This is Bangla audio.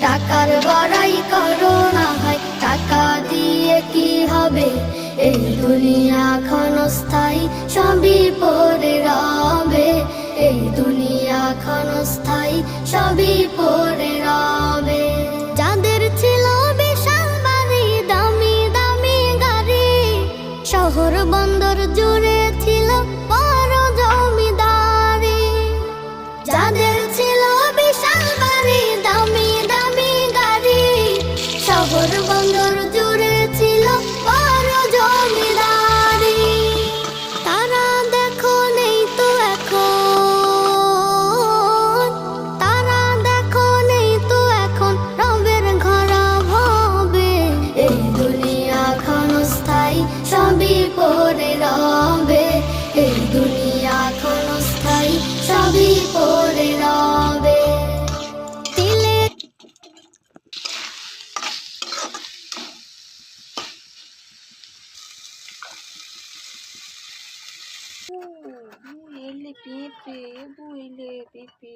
টাকার বড়াই করো না হয়, টাকা দিয়ে কি হবে? এই দুনিয়া ক্ষণস্থায়ী, সবই পড়ে রবে। এই দুনিয়া ক্ষণস্থায়ী, সবই পড়ে রবে। যাদের ছিল বিশাল বাড়ি, দামি দামি গাড়ি, শহর বন্দর জুড়ে ছিল বড় জমিদারি। যাদের ছিল বিশাল বাড়ি, দামি দামি গাড়ি, শহর বন্দর জুড়ে ছিল বড় জমিদারি, তারা দেখো নেই তো এখন, তারা দেখো নেই তো এখন রবের ঘরা ভবে। এই দুনিয়া ক্ষণস্থায়ী, সবই পড়ে রবে। এই দুনিয়া ক্ষণস্থায়ী, সবই পড়ে রবে। দিলে বুইলে পেঁপে, বুইলে পেঁপে